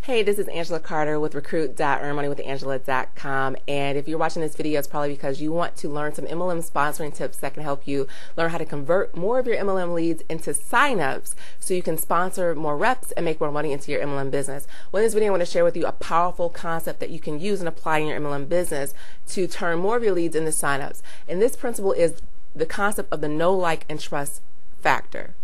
Hey, this is Angela Carter with recruit.earnmoneywithangela.com, and if you're watching this video, it's probably because you want to learn some MLM sponsoring tips that can help you learn how to convert more of your MLM leads into signups so you can sponsor more reps and make more money into your MLM business. Well, in this video, I want to share with you a powerful concept that you can use and apply in your MLM business to turn more of your leads into signups. And this principle is the concept of the know, like, and trust factor.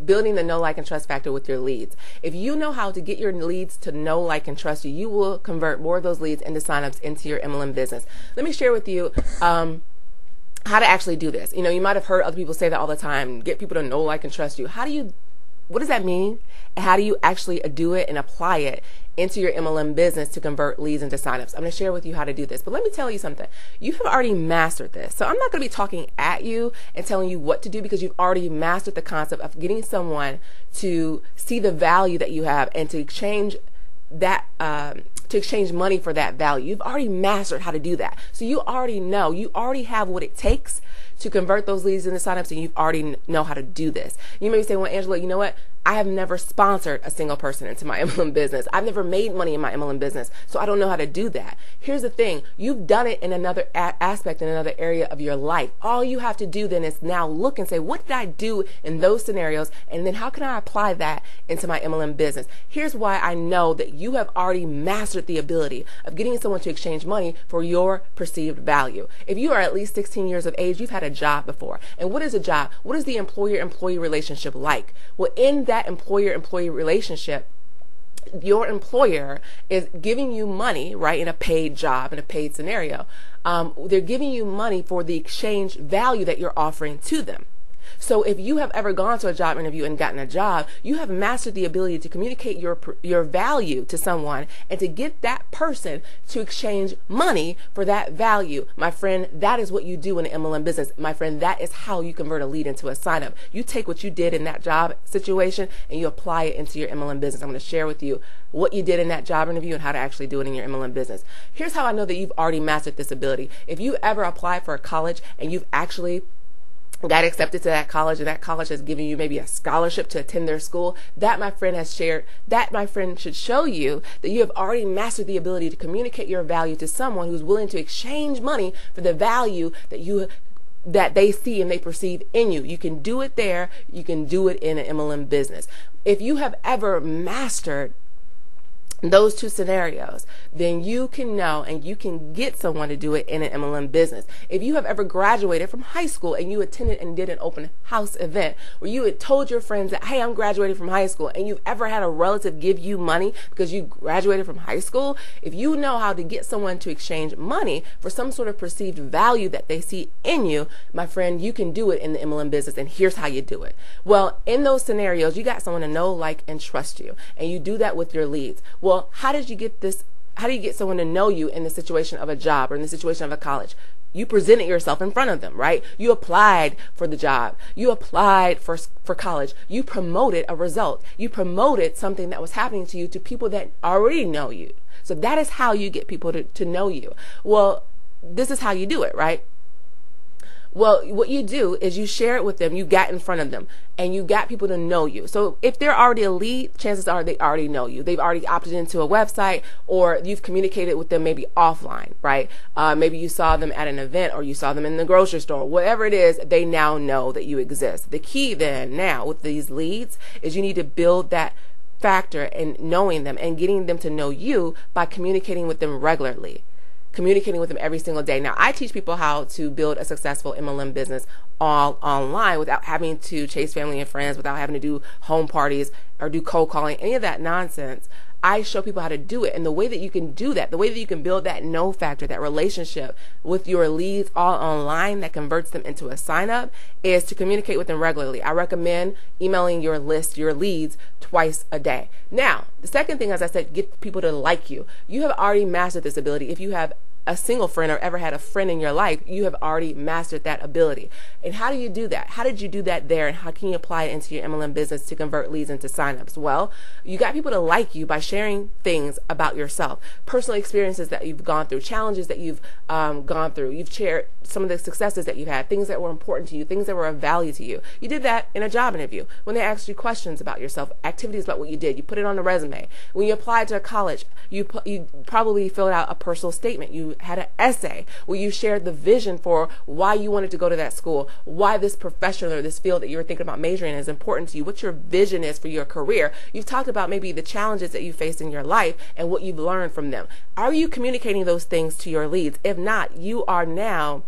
Building the know, like, and trust factor with your leads. If you know how to get your leads to know, like, and trust you, you will convert more of those leads into signups into your MLM business. Let me share with you how to actually do this. You know, you might have heard other people say that all the time, get people to know, like, and trust you. What does that mean? And how do you actually do it and apply it into your MLM business to convert leads into signups? I'm going to share with you how to do this. But let me tell you something. You have already mastered this. So I'm not going to be talking at you and telling you what to do because you've already mastered the concept of getting someone to see the value that you have and to exchange that to exchange money for that value. You've already mastered how to do that. So you already know, you already have what it takes to convert those leads into signups, and you already know how to do this. You may say, well, Angela, you know what? I have never sponsored a single person into my MLM business. I've never made money in my MLM business, so I don't know how to do that. Here's the thing. You've done it in another aspect, in another area of your life. All you have to do then is now look and say, what did I do in those scenarios, and then how can I apply that into my MLM business? Here's why I know that you have already mastered the ability of getting someone to exchange money for your perceived value. If you are at least 16 years of age, you've had a job before. And what is a job? What is the employer-employee relationship like? Well, in that employer-employee relationship, your employer is giving you money, right, in a paid job, in a paid scenario. They're giving you money for the exchange value that you're offering to them. So if you have ever gone to a job interview and gotten a job, you have mastered the ability to communicate your value to someone and to get that person to exchange money for that value. My friend, that is what you do in the MLM business. My friend, that is how you convert a lead into a sign-up. You take what you did in that job situation and you apply it into your MLM business. I'm going to share with you what you did in that job interview and how to actually do it in your MLM business. Here's how I know that you've already mastered this ability. If you ever applied for a college and you've actually got accepted to that college, and that college has given you maybe a scholarship to attend their school, that, my friend, has shared, that, my friend, should show you that you have already mastered the ability to communicate your value to someone who's willing to exchange money for the value that they see and they perceive in you. You can do it there. You can do it in an MLM business. If you have ever mastered those two scenarios, then you can know and you can get someone to do it in an MLM business. If you have ever graduated from high school and you attended and did an open house event where you had told your friends that, hey, I'm graduating from high school, and you've ever had a relative give you money because you graduated from high school, if you know how to get someone to exchange money for some sort of perceived value that they see in you, my friend, you can do it in the MLM business, and here's how you do it. Well, in those scenarios, you got someone to know, like, and trust you, and you do that with your leads. Well, how did you get this? How do you get someone to know you in the situation of a job or in the situation of a college? You presented yourself in front of them, right? You applied for the job. You applied for college. You promoted a result. You promoted something that was happening to you to people that already know you. So that is how you get people to know you. Well, this is how you do it, right? Well, what you do is you share it with them, you got in front of them, and you got people to know you. So if they're already a lead, chances are they already know you. They've already opted into a website, or you've communicated with them maybe offline, right? Maybe you saw them at an event, or you saw them in the grocery store. Whatever it is, they now know that you exist. The key then now with these leads is you need to build that factor in knowing them and getting them to know you by communicating with them regularly. Communicating with them every single day. Now, I teach people how to build a successful MLM business all online without having to chase family and friends, without having to do home parties or do cold calling, any of that nonsense. I show people how to do it. And the way that you can do that, the way that you can build that know factor, that relationship with your leads all online that converts them into a sign up, is to communicate with them regularly. I recommend emailing your list, your leads, twice a day. Now, the second thing, as I said, get people to like you. You have already mastered this ability if you have a single friend or ever had a friend in your life, you have already mastered that ability. And how do you do that? How did you do that there? And how can you apply it into your MLM business to convert leads into signups? Well, you got people to like you by sharing things about yourself, personal experiences that you've gone through, challenges that you've gone through. You've shared some of the successes that you've had, things that were important to you, things that were of value to you. You did that in a job interview when they asked you questions about yourself, activities about what you did. You put it on the resume. When you applied to a college, you probably filled out a personal statement. You had an essay where you shared the vision for why you wanted to go to that school, why this profession or this field that you were thinking about majoring in is important to you, what your vision is for your career. You've talked about maybe the challenges that you faced in your life and what you've learned from them. Are you communicating those things to your leads? If not, you are now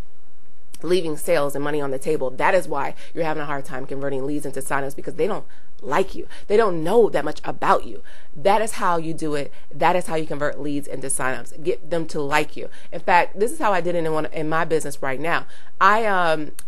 leaving sales and money on the table. That is why you're having a hard time converting leads into signups, because they don't like you. They don't know that much about you. That is how you do it. That is how you convert leads into signups. Get them to like you. In fact, this is how I did it in my business right now. I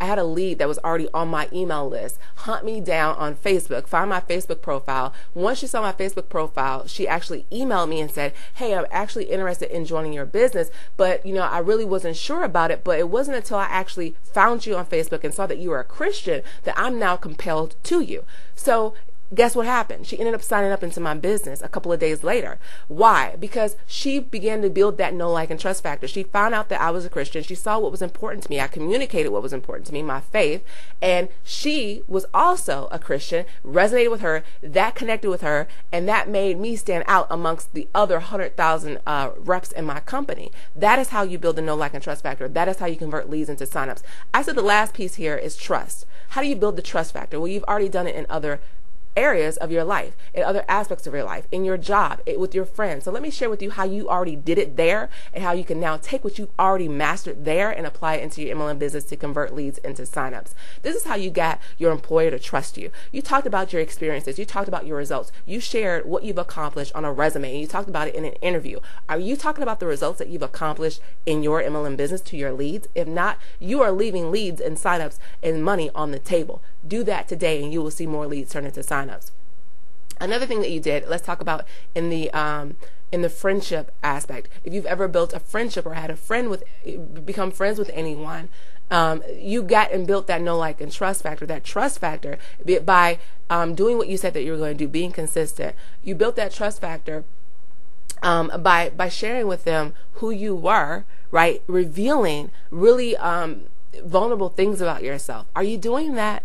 had a lead that was already on my email list hunt me down on Facebook, find my Facebook profile. Once she saw my Facebook profile, she actually emailed me and said, "Hey, I'm actually interested in joining your business, but I really wasn't sure about it, but it wasn't until I actually found you on Facebook and saw that you were a Christian that I'm now compelled to you." So guess what happened? She ended up signing up into my business a couple of days later. Why? Because she began to build that know, like, and trust factor. She found out that I was a Christian. She saw what was important to me. I communicated what was important to me, my faith, and she was also a Christian, resonated with her, that connected with her, and that made me stand out amongst the other 100,000 reps in my company. That is how you build the know, like, and trust factor. That is how you convert leads into signups. I said the last piece here is trust. How do you build the trust factor? Well, you've already done it in other areas of your life, in other aspects of your life, in your job, with your friends. So let me share with you how you already did it there and how you can now take what you've already mastered there and apply it into your MLM business to convert leads into signups. This is how you got your employer to trust you. You talked about your experiences. You talked about your results. You shared what you've accomplished on a resume, and you talked about it in an interview. Are you talking about the results that you've accomplished in your MLM business to your leads? If not, you are leaving leads and signups and money on the table. Do that today and you will see more leads turn into signups. Another thing that you did, let's talk about in the friendship aspect. If you've ever built a friendship or had become friends with anyone, you got and built that know, like, and trust factor, that trust factor by doing what you said that you were going to do, being consistent. You built that trust factor by sharing with them who you were, right? Revealing really vulnerable things about yourself. Are you doing that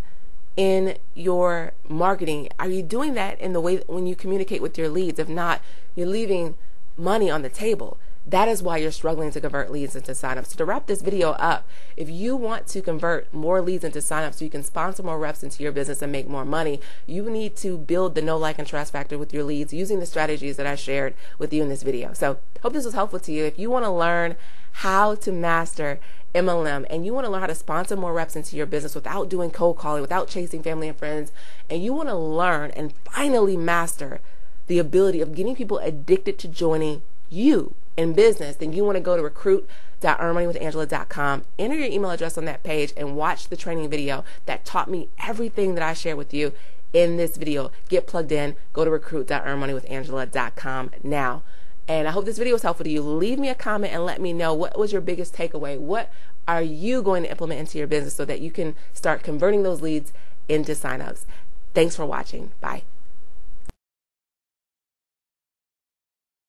in your marketing? Are you doing that in the way that when you communicate with your leads? If not, you're leaving money on the table. That is why you're struggling to convert leads into signups. So to wrap this video up, if you want to convert more leads into signups so you can sponsor more reps into your business and make more money, you need to build the know, like, and trust factor with your leads using the strategies that I shared with you in this video. So hope this was helpful to you. If you want to learn how to master MLM and you want to learn how to sponsor more reps into your business without doing cold calling, without chasing family and friends, and you want to learn and finally master the ability of getting people addicted to joining you in business, then you want to go to recruit.earnmoneywithangela.com, enter your email address on that page, and watch the training video that taught me everything that I shared with you in this video. Get plugged in. Go to recruit.earnmoneywithangela.com now. And I hope this video was helpful to you. Leave me a comment and let me know what was your biggest takeaway. What are you going to implement into your business so that you can start converting those leads into signups? Thanks for watching. Bye.